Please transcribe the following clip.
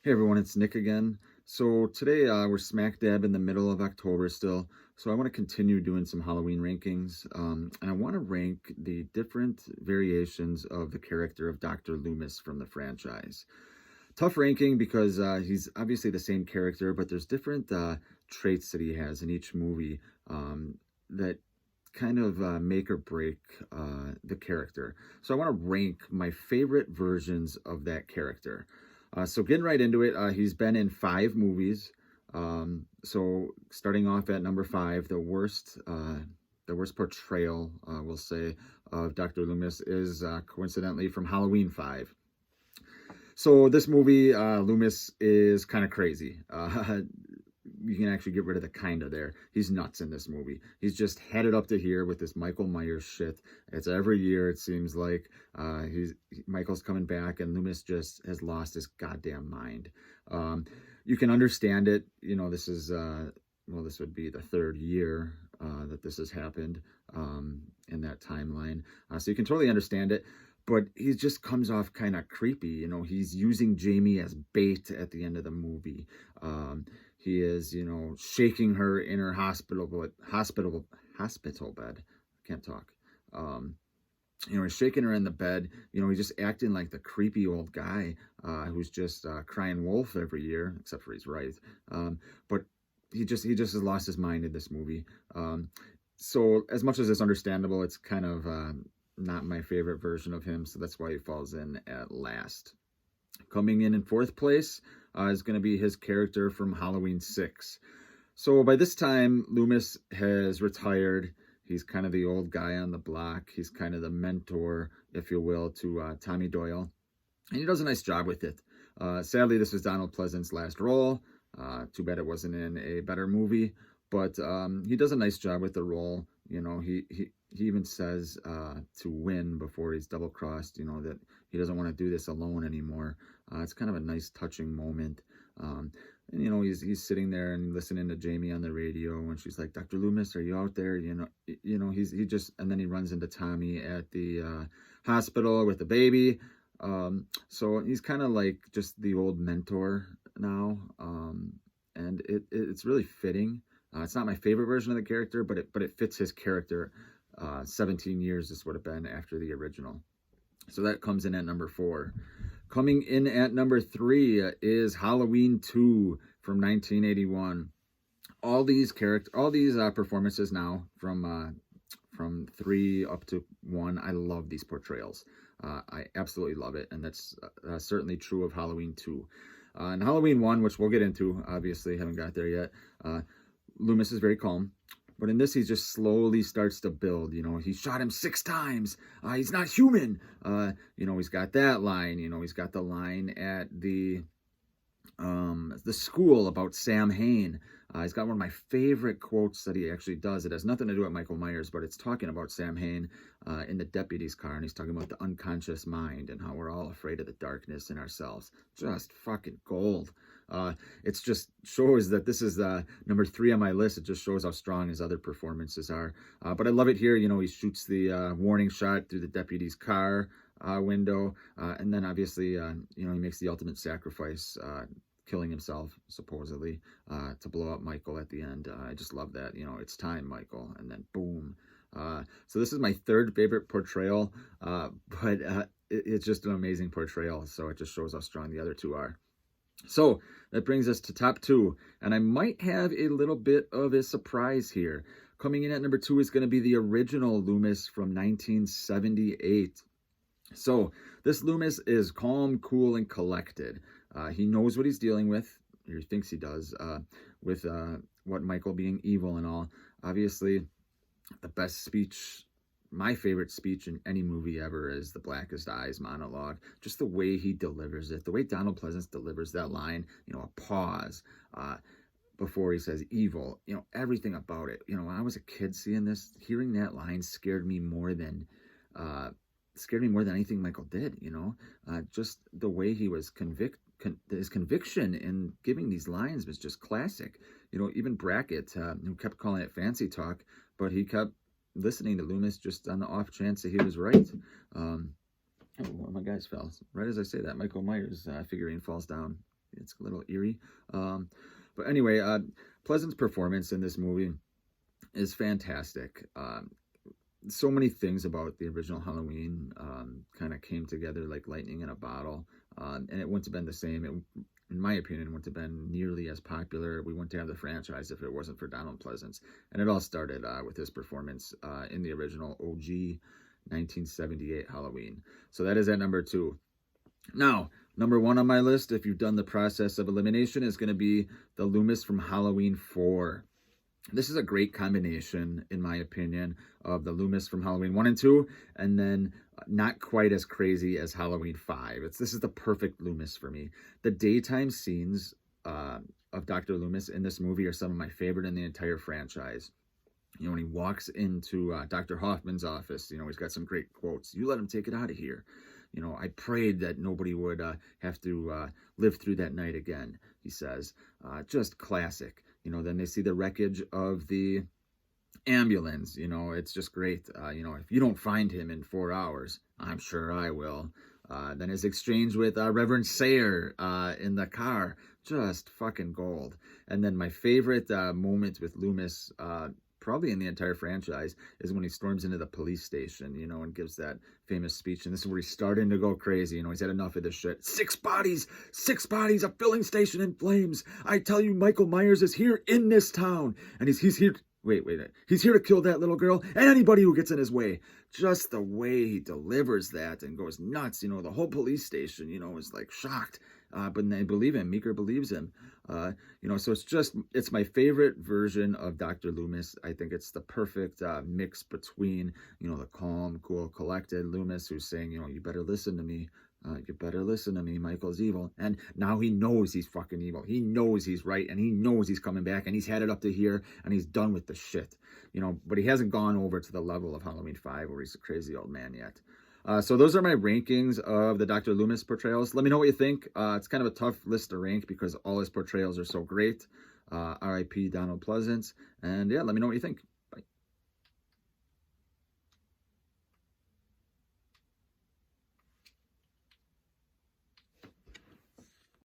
Hey everyone, it's Nick again. So today we're smack dab in the middle of October still. So I want to continue doing some Halloween rankings. And I want to rank the different variations of the character of Dr. Loomis from the franchise. Tough ranking because he's obviously the same character, but there's different traits that he has in each movie that kind of make or break the character. So I want to rank my favorite versions of that character. So getting right into it, he's been in 5 movies. So starting off at number 5, the worst portrayal, we'll say, of Dr. Loomis is coincidentally from Halloween 5. So this movie, Loomis is kind of crazy. You can actually get rid of the kind of there. He's nuts in this movie. He's just headed up to here with this Michael Myers shit. It's every year, it seems like. Michael's coming back, and Loomis just has lost his goddamn mind. You can understand it. You know, this is, this would be the 3rd year that this has happened in that timeline. So you can totally understand it. But he just comes off kind of creepy. You know, he's using Jamie as bait at the end of the movie. He is, shaking her in her hospital bed. Can't talk. He's shaking her in the bed. He's just acting like the creepy old guy who's just crying wolf every year, except for he's right. But he just has lost his mind in this movie. So as much as it's understandable, it's kind of not my favorite version of him. So that's why he falls in at last. Coming in 4th place is going to be his character from Halloween 6. So by this time, Loomis has retired. He's kind of the old guy on the block. He's kind of the mentor, if you will, to Tommy Doyle. And he does a nice job with it. Sadly, this was Donald Pleasant's last role. Too bad it wasn't in a better movie. But he does a nice job with the role. He even says to Win before he's double-crossed, that he doesn't want to do this alone anymore. It's kind of a nice, touching moment. And, he's sitting there and listening to Jamie on the radio, and she's like, "Dr. Loomis, are you out there?" And then he runs into Tommy at the hospital with the baby. So he's kind of like just the old mentor now. And it's really fitting. It's not my favorite version of the character, but it fits his character. 17 years this would have been after the original. So that comes in at number 4. Coming in at number 3 is Halloween 2 from 1981. All these performances now from 3 up to 1, I love these portrayals. I absolutely love it, and that's certainly true of Halloween 2. And Halloween 1, which we'll get into, obviously haven't got there yet, Loomis is very calm. But in this, he just slowly starts to build. He shot him 6 times. He's not human. He's got that line. He's got the line at the school about Sam Hain. He's got one of my favorite quotes that he actually does. It has nothing to do with Michael Myers, but it's talking about Sam Hain in the deputy's car, and he's talking about the unconscious mind and how we're all afraid of the darkness in ourselves. Just fucking gold. It just shows that this is number 3 on my list. It just shows how strong his other performances are. But I love it here. He shoots the warning shot through the deputy's car window, and then obviously, he makes the ultimate sacrifice, killing himself supposedly to blow up Michael at the end. I just love that. It's time, Michael, and then boom. So this is my 3rd favorite portrayal, but it's just an amazing portrayal. So it just shows how strong the other 2 are. So that brings us to top 2, and I might have a little bit of a surprise here. Coming in at number 2 is going to be the original Loomis from 1978. So this Loomis is calm, cool, and collected. He knows what he's dealing with, or he thinks he does, with what Michael being evil and all. Obviously, the best speech, my favorite speech in any movie ever, is the Blackest Eyes monologue. Just the way he delivers it, the way Donald Pleasance delivers that line, a pause before he says evil, everything about it. When I was a kid seeing this, hearing that line scared me more than anything Michael did. Just the way he was his conviction in giving these lines was just classic. Even Brackett, who kept calling it fancy talk, but he kept listening to Loomis just on the off chance that he was right. One of my guys fell. Right as I say that, Michael Myers figurine falls down. it's a little eerie. But anyway, Pleasant's performance in this movie is fantastic. So many things about the original Halloween kind of came together like lightning in a bottle, and it wouldn't have been the same. In my opinion, wouldn't have been nearly as popular. We wouldn't have the franchise if it wasn't for Donald Pleasence. And it all started with his performance in the original OG 1978 Halloween. So that is at number 2. Now, number 1 on my list, if you've done the process of elimination, is going to be the Loomis from Halloween 4. This is a great combination, in my opinion, of the Loomis from Halloween 1 and 2, and then not quite as crazy as Halloween 5. This is the perfect Loomis for me. The daytime scenes of Dr. Loomis in this movie are some of my favorite in the entire franchise. You know, when he walks into Dr. Hoffman's office, you know, he's got some great quotes. "You let him take it out of here. You know, I prayed that nobody would have to live through that night again," he says. Just classic. You know, then they see the wreckage of the ambulance. You know, it's just great. You know, "If you don't find him in 4 hours, I'm sure I will." Then his exchange with Reverend Sayer in the car, just fucking gold. And then my favorite moment with Loomis, probably in the entire franchise, is when he storms into the police station, you know, and gives that famous speech. And this is where he's starting to go crazy. You know, he's had enough of this shit. Six bodies, a filling station in flames. I tell you, Michael Myers is here in this town. And he's here. Wait. He's here to kill that little girl and anybody who gets in his way. Just the way he delivers that and goes nuts. You know, the whole police station, you know, is like shocked. But they believe him. Meeker believes him. You know, so it's my favorite version of Dr. Loomis. I think it's the perfect mix between, you know, the calm, cool, collected Loomis who's saying, you know, "You better listen to me. You better listen to me. Michael's evil." And now he knows he's fucking evil. He knows he's right, and he knows he's coming back, and he's had it up to here, and he's done with the shit. You know, but he hasn't gone over to the level of Halloween 5 where he's a crazy old man yet. So those are my rankings of the Dr. Loomis portrayals. Let me know what you think. It's kind of a tough list to rank because all his portrayals are so great. R.I.P. Donald Pleasence. And yeah, let me know what you think.